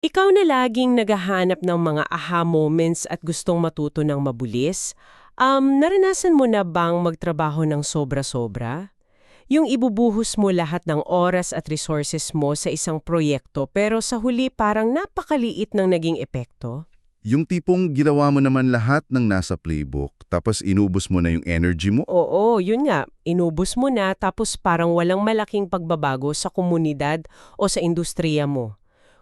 Ikaw na laging naghahanap ng mga aha moments at gustong matuto ng mabulis, naranasan mo na bang magtrabaho ng sobra-sobra? Yung ibubuhos mo lahat ng oras at resources mo sa isang proyekto pero sa huli parang napakaliit ng naging epekto? Yung tipong ginawa mo naman lahat ng nasa playbook, tapos inubos mo na yung energy mo? Oo, yun nga. Inubos mo na tapos parang walang malaking pagbabago sa komunidad o sa industriya mo.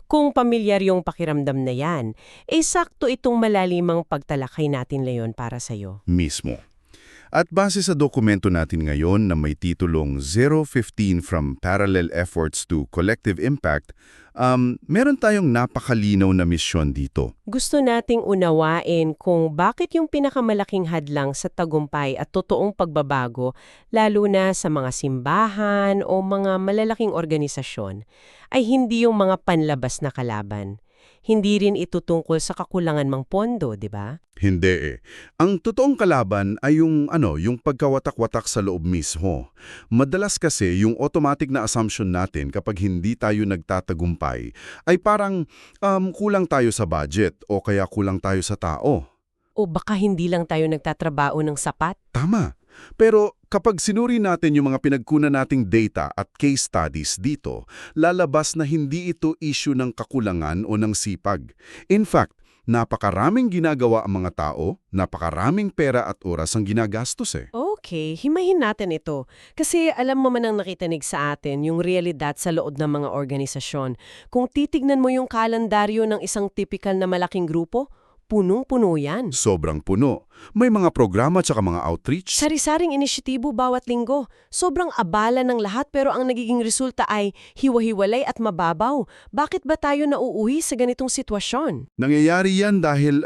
Kung pamilyar yung pakiramdam na yan, sakto itong malalimang pagtalakay natin ngayon para sa'yo. Mismo. At base sa dokumento natin ngayon na may titulong 015 from Parallel Efforts to Collective Impact, meron tayong napakalinaw na misyon dito. Gusto nating unawain kung bakit yung pinakamalaking hadlang sa tagumpay at totoong pagbabago, lalo na sa mga simbahan o mga malalaking organisasyon, ay hindi yung mga panlabas na kalaban. Hindi rin ito tungkol sa kakulangan mang pondo, di ba? Hindi eh. Ang totoong kalaban ay yung pagkawatak-watak sa loob mismo. Madalas kasi yung automatic na assumption natin kapag hindi tayo nagtatagumpay ay parang kulang tayo sa budget o kaya kulang tayo sa tao. O baka hindi lang tayo nagtatrabaho ng sapat? Tama. Pero kapag sinuri natin yung mga pinagkunan nating data at case studies dito, lalabas na hindi ito issue ng kakulangan o ng sipag. In fact, napakaraming ginagawa ang mga tao, napakaraming pera at oras ang ginagastos eh. Okay, himayin natin ito. Kasi alam mo man ang nakitinig sa atin yung realidad sa loob ng mga organisasyon. Kung titignan mo yung kalendaryo ng isang typical na malaking grupo, punong-puno yan. Sobrang puno. May mga programa at mga outreach. Sari-saring inisyatibo bawat linggo. Sobrang abala ng lahat pero ang nagiging resulta ay hiwa-hiwalay at mababaw. Bakit ba tayo nauuwi sa ganitong sitwasyon? Nangyayari yan dahil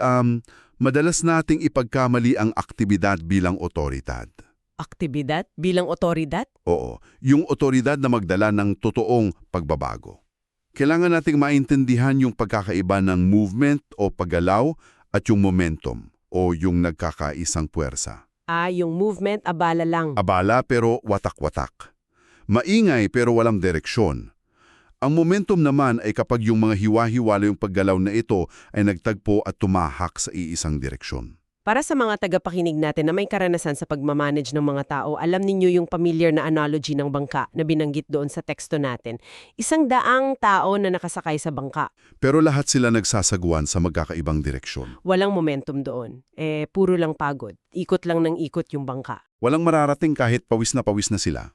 madalas nating ipagkamali ang aktibidad bilang otoridad. Aktibidad bilang otoridad? Oo, yung otoridad na magdala ng totoong pagbabago. Kailangan nating maintindihan yung pagkakaiba ng movement o paggalaw at yung momentum o yung nagkakaisang puwersa. Yung movement abala lang. Abala pero watak-watak. Maingay pero walang direksyon. Ang momentum naman ay kapag yung mga hiwa-hiwala yung paggalaw na ito ay nagtagpo at tumahak sa iisang direksyon. Para sa mga tagapakinig natin na may karanasan sa pagmamanage ng mga tao, alam ninyo yung familiar na analogy ng bangka na binanggit doon sa teksto natin. Isang daang tao na nakasakay sa bangka. Pero lahat sila nagsasagwan sa magkakaibang direksyon. Walang momentum doon. Puro lang pagod. Ikot lang ng ikot yung bangka. Walang mararating kahit pawis na sila.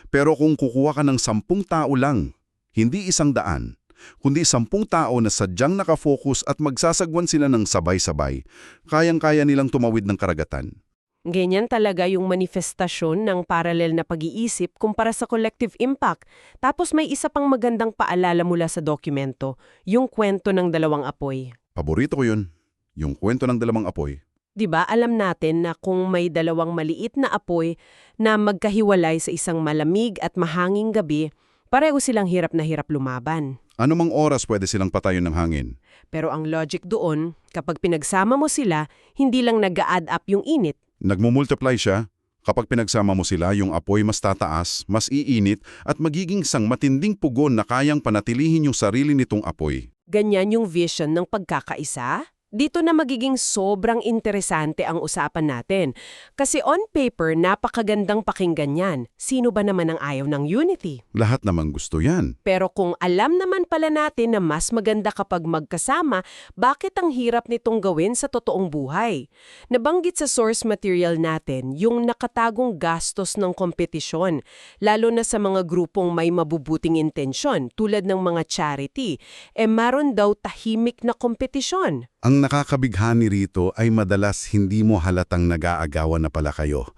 Pero kung kukuha ka ng 10 tao lang, hindi 100, kundi 10 tao na sadyang nakafocus at magsasagwan sila ng sabay-sabay, kayang-kaya nilang tumawid ng karagatan. Ganyan talaga yung manifestasyon ng parallel na pag-iisip kumpara sa collective impact. Tapos may isa pang magandang paalala mula sa dokumento, yung kwento ng dalawang apoy. Paborito ko yun, yung kwento ng dalawang apoy. 'Di ba, alam natin na kung may dalawang maliit na apoy na magkahiwalay sa isang malamig at mahanging gabi, pareho silang hirap na hirap lumaban. Anumang oras pwede silang patayon ng hangin. Pero ang logic doon, kapag pinagsama mo sila, hindi lang nag-a-add up yung init. Nagmumultiply siya. Kapag pinagsama mo sila, yung apoy mas tataas, mas iinit, at magiging isang matinding pugon na kayang panatilihin yung sarili nitong apoy. Ganyan yung vision ng pagkakaisa. Dito na magiging sobrang interesante ang usapan natin. Kasi on paper, napakagandang pakinggan yan. Sino ba naman ang ayaw ng unity? Lahat namang gusto yan. Pero kung alam naman pala natin na mas maganda kapag magkasama, bakit ang hirap nitong gawin sa totoong buhay? Nabanggit sa source material natin yung nakatagong gastos ng kompetisyon, lalo na sa mga grupong may mabubuting intensyon tulad ng mga charity. Maron daw tahimik na kompetisyon. Ang nakakabighani rito ay madalas hindi mo halatang nag-aagawan na pala kayo.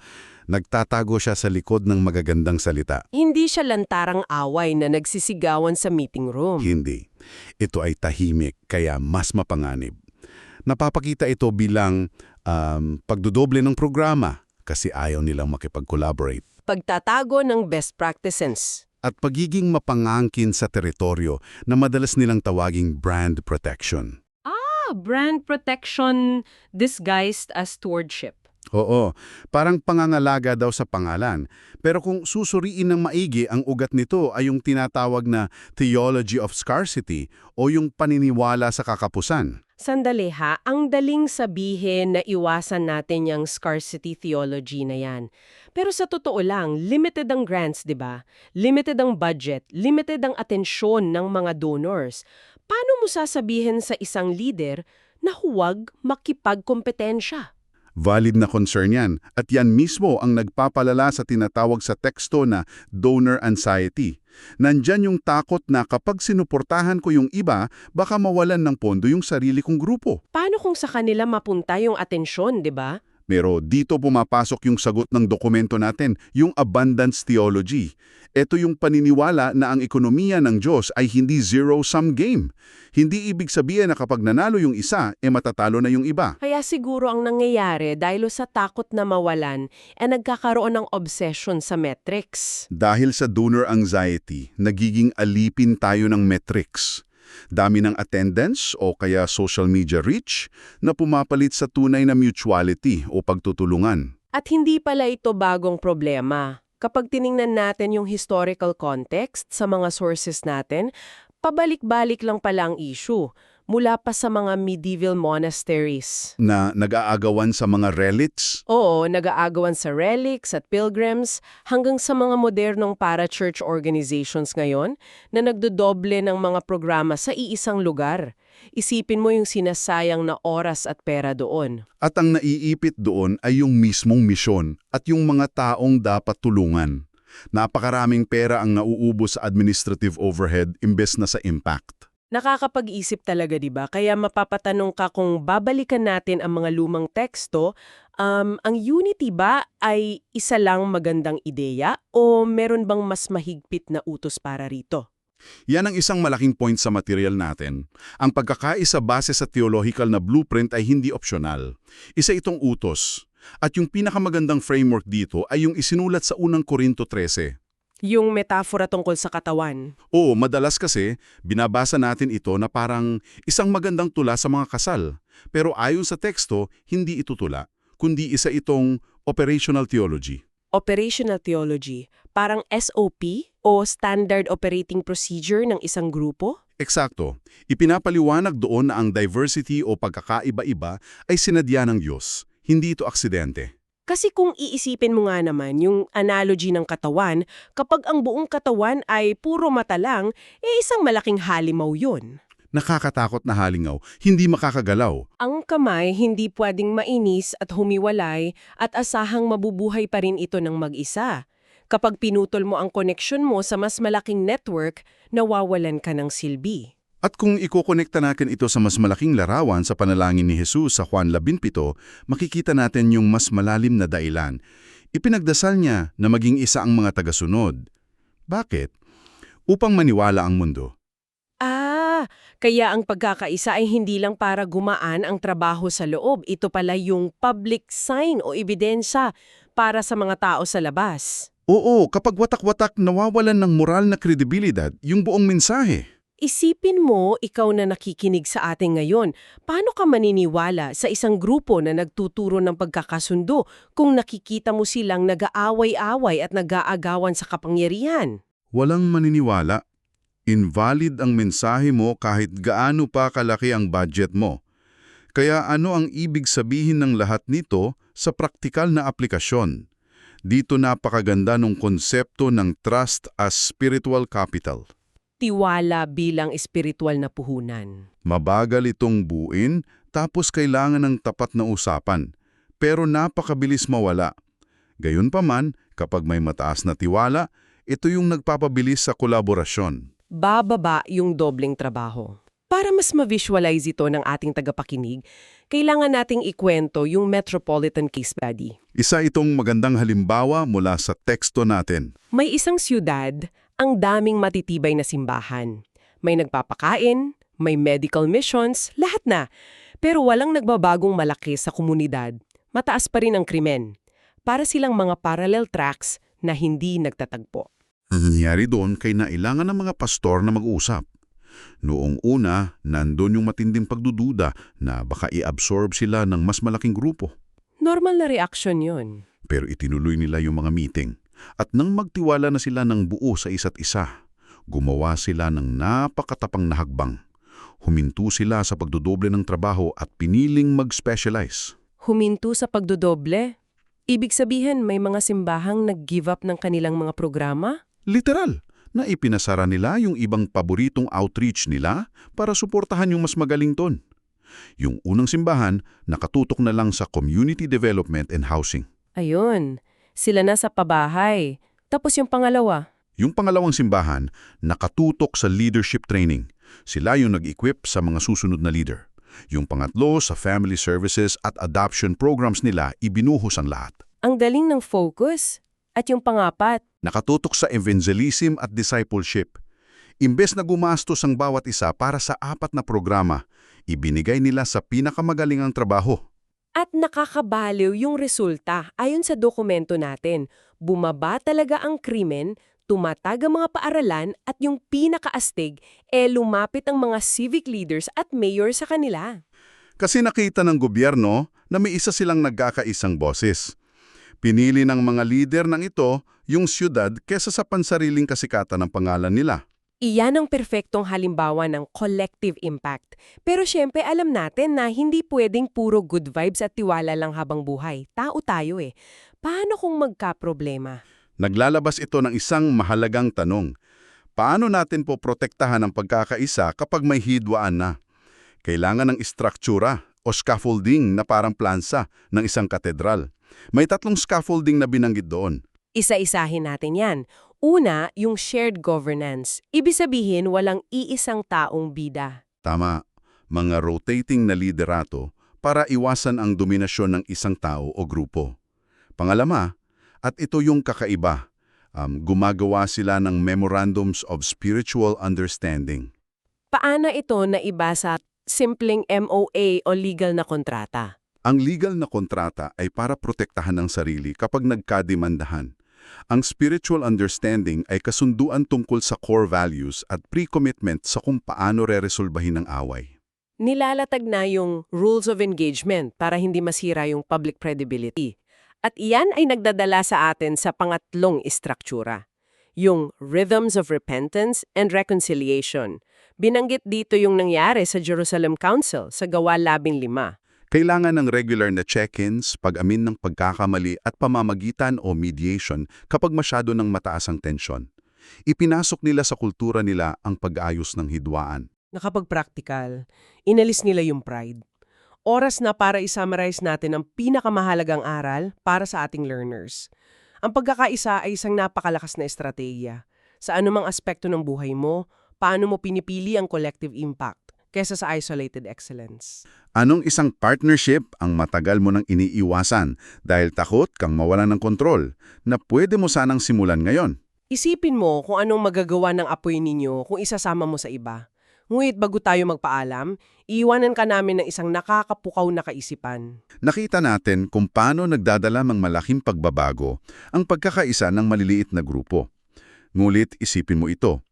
Nagtatago siya sa likod ng magagandang salita. Hindi siya lantarang away na nagsisigawan sa meeting room. Hindi. Ito ay tahimik, kaya mas mapanganib. Napapakita ito bilang pagdodoble ng programa kasi ayaw nilang makipag-collaborate. Pagtatago ng best practices. At pagiging mapangangkin sa teritoryo na madalas nilang tawaging brand protection. Brand protection disguised as stewardship. Oo, parang pangangalaga daw sa pangalan. Pero kung susuriin ng maigi, ang ugat nito ay yung tinatawag na theology of scarcity o yung paniniwala sa kakapusan. Sandali ha, ang daling sabihin na iwasan natin yung scarcity theology na yan. Pero sa totoo lang, limited ang grants, di ba? Limited ang budget, limited ang atensyon ng mga donors. Paano mo sasabihin sa isang leader na huwag makipagkompetensya? Valid na concern yan, at yan mismo ang nagpapalala sa tinatawag sa teksto na donor anxiety. Nandyan yung takot na kapag sinuportahan ko yung iba, baka mawalan ng pondo yung sarili kong grupo. Paano kung sa kanila mapunta yung atensyon, di ba? Pero dito pumapasok yung sagot ng dokumento natin, yung abundance theology. Ito yung paniniwala na ang ekonomiya ng Diyos ay hindi zero-sum game. Hindi ibig sabihin na kapag nanalo yung isa, matatalo na yung iba. Kaya siguro ang nangyayari dahil sa takot na mawalan, nagkakaroon ng obsession sa metrics. Dahil sa donor anxiety, nagiging alipin tayo ng metrics. Dami ng attendance o kaya social media reach na pumapalit sa tunay na mutuality o pagtutulungan. At hindi pala ito bagong problema. Kapag tiningnan natin yung historical context sa mga sources natin, pabalik-balik lang pala ang issue. Mula pa sa mga medieval monasteries. Na nag-aagawan sa mga relics. Oo, nag-aagawan sa relics at pilgrims hanggang sa mga modernong para-church organizations ngayon na nagdodoble ng mga programa sa iisang lugar. Isipin mo yung sinasayang na oras at pera doon. At ang naiipit doon ay yung mismong misyon at yung mga taong dapat tulungan. Napakaraming pera ang nauubos sa administrative overhead imbes na sa impact. Nakakapag-isip talaga, di ba? Kaya mapapatanong ka kung babalikan natin ang mga lumang teksto, ang unity ba ay isa lang magandang ideya o meron bang mas mahigpit na utos para rito? Yan ang isang malaking point sa material natin. Ang pagkakaisa base sa theological na blueprint ay hindi optional. Isa itong utos. At yung pinakamagandang framework dito ay yung isinulat sa unang Korinto 13. Yung metafora tungkol sa katawan. Oo, madalas kasi binabasa natin ito na parang isang magandang tula sa mga kasal. Pero ayon sa teksto, hindi ito tula, kundi isa itong operational theology. Operational theology, parang SOP o Standard Operating Procedure ng isang grupo? Eksakto. Ipinapaliwanag doon na ang diversity o pagkakaiba-iba ay sinadya ng Diyos. Hindi ito aksidente. Kasi kung iisipin mo nga naman yung analogy ng katawan, kapag ang buong katawan ay puro mata lang, isang malaking halimaw yun. Nakakatakot na halingaw, hindi makakagalaw. Ang kamay hindi pwedeng mainis at humiwalay at asahang mabubuhay pa rin ito ng mag-isa. Kapag pinutol mo ang koneksyon mo sa mas malaking network, nawawalan ka ng silbi. At kung ikokonekta natin ito sa mas malaking larawan sa panalangin ni Jesus sa Juan 17, makikita natin yung mas malalim na dahilan. Ipinagdasal niya na maging isa ang mga tagasunod. Bakit? Upang maniwala ang mundo. Kaya ang pagkakaisa ay hindi lang para gumaan ang trabaho sa loob. Ito pala yung public sign o ebidensya para sa mga tao sa labas. Oo, kapag watak-watak nawawalan ng moral na kredibilidad yung buong mensahe. Isipin mo, ikaw na nakikinig sa atin ngayon, paano ka maniniwala sa isang grupo na nagtuturo ng pagkakasundo kung nakikita mo silang nag-aaway-away at nag-aagawan sa kapangyarihan? Walang maniniwala. Invalid ang mensahe mo kahit gaano pa kalaki ang budget mo. Kaya ano ang ibig sabihin ng lahat nito sa praktikal na aplikasyon? Dito napakaganda ng konsepto ng trust as spiritual capital. Tiwala bilang espiritual na puhunan. Mabagal itong buuin, tapos kailangan ng tapat na usapan. Pero napakabilis mawala. Gayunpaman, kapag may mataas na tiwala, ito yung nagpapabilis sa kolaborasyon. Bababa yung dobleng trabaho. Para mas ma-visualize ito ng ating tagapakinig, kailangan nating ikwento yung Metropolitan Case Study. Isa itong magandang halimbawa mula sa teksto natin. May isang siyudad, ang daming matitibay na simbahan. May nagpapakain, may medical missions, lahat na. Pero walang nagbabagong malaki sa komunidad. Mataas pa rin ang krimen. Para silang mga parallel tracks na hindi nagtatagpo. Ang nangyari doon kay nailangan ng mga pastor na mag-usap. Noong una, nandun yung matinding pagdududa na baka i-absorb sila ng mas malaking grupo. Normal na reaksyon yun. Pero itinuloy nila yung mga meeting. At nang magtiwala na sila ng buo sa isa't isa, gumawa sila ng napakatapang na hagbang. Huminto sila sa pagdodoble ng trabaho at piniling mag-specialize. Huminto sa pagdodoble? Ibig sabihin may mga simbahang nag-give up ng kanilang mga programa? Literal, na ipinasara nila yung ibang paboritong outreach nila para suportahan yung mas magaling ton. Yung unang simbahan, nakatutok na lang sa community development and housing. Ayun, sila na sa pabahay. Tapos yung pangalawa? Yung pangalawang simbahan, nakatutok sa leadership training. Sila yung nag-equip sa mga susunod na leader. Yung pangatlo, sa family services at adoption programs nila, ibinuhos ang lahat. Ang galing ng focus. At yung pangapat? Nakatutok sa evangelism at discipleship. Imbes na gumastos ang bawat isa para sa 4 na programa, ibinigay nila sa pinakamagalingang trabaho. At nakakabaliw yung resulta ayon sa dokumento natin. Bumaba talaga ang krimen, tumatag ang mga paaralan at yung pinakaastig, lumapit ang mga civic leaders at mayor sa kanila. Kasi nakita ng gobyerno na may isa silang nagkakaisang boses. Pinili ng mga lider ng ito yung siyudad kesa sa pansariling kasikatan ng pangalan nila. Iyan ang perpektong halimbawa ng collective impact. Pero syempre alam natin na hindi pwedeng puro good vibes at tiwala lang habang buhay. Tao tayo eh. Paano kung magka-problema? Naglalabas ito ng isang mahalagang tanong. Paano natin po protektahan ang pagkakaisa kapag may hidwaan na? Kailangan ng istruktura o scaffolding na parang plansa ng isang katedral. May 3 scaffolding na binanggit doon. Isa-isahin natin yan. Una, yung shared governance. Ibig sabihin, walang iisang taong bida. Tama, mga rotating na liderato para iwasan ang dominasyon ng isang tao o grupo. Pangalama, at ito yung kakaiba, gumagawa sila ng Memorandums of Spiritual Understanding. Paano ito na iba sa simpleng MOA o legal na kontrata? Ang legal na kontrata ay para protektahan ang sarili kapag nagkademandahan. Ang spiritual understanding ay kasunduan tungkol sa core values at pre-commitment sa kung paano reresolbahin ang away. Nilalatag na yung rules of engagement para hindi masira yung public credibility. At iyan ay nagdadala sa atin sa pangatlong istruktura, yung rhythms of repentance and reconciliation. Binanggit dito yung nangyari sa Jerusalem Council sa Gawa 15. Kailangan ng regular na check-ins, pag-amin ng pagkakamali at pamamagitan o mediation kapag masyado ng mataas ang tensyon. Ipinasok nila sa kultura nila ang pag-ayos ng hidwaan. Nakapag-practical, inalis nila yung pride. Oras na para i-summarize natin ang pinakamahalagang aral para sa ating learners. Ang pagkakaisa ay isang napakalakas na estratehiya. Sa anumang aspekto ng buhay mo, paano mo pinipili ang collective impact kesa sa isolated excellence? Anong isang partnership ang matagal mo nang iniiwasan dahil takot kang mawalan ng kontrol na pwede mo sanang simulan ngayon? Isipin mo kung anong magagawa ng apoy ninyo kung isasama mo sa iba. Ngunit bago tayo magpaalam, iiwanan ka namin ng isang nakakapukaw na kaisipan. Nakita natin kung paano nagdadala ng malaking pagbabago ang pagkakaisa ng maliliit na grupo. Ngunit isipin mo ito,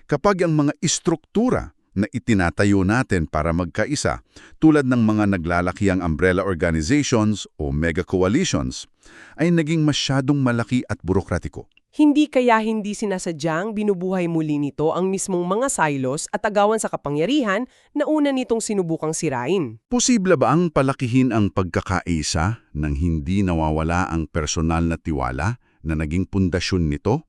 kapag ang mga istruktura na itinatayo natin para magkaisa, tulad ng mga naglalakiang umbrella organizations o mega coalitions, ay naging masyadong malaki at burokratiko. Hindi kaya hindi sinasadyang binubuhay muli nito ang mismong mga silos at agawan sa kapangyarihan na una nitong sinubukang sirain. Posible ba ang palakihin ang pagkakaisa nang hindi nawawala ang personal na tiwala na naging pundasyon nito?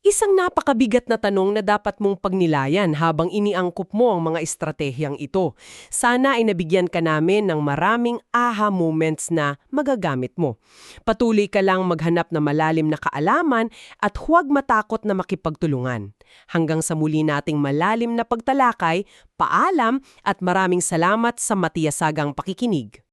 Isang napakabigat na tanong na dapat mong pagnilayan habang iniangkop mo ang mga estratehiyang ito. Sana ay nabigyan ka namin ng maraming aha moments na magagamit mo. Patuloy ka lang maghanap na malalim na kaalaman at huwag matakot na makipagtulungan. Hanggang sa muli nating malalim na pagtalakay, paalam at maraming salamat sa matiyasagang pakikinig.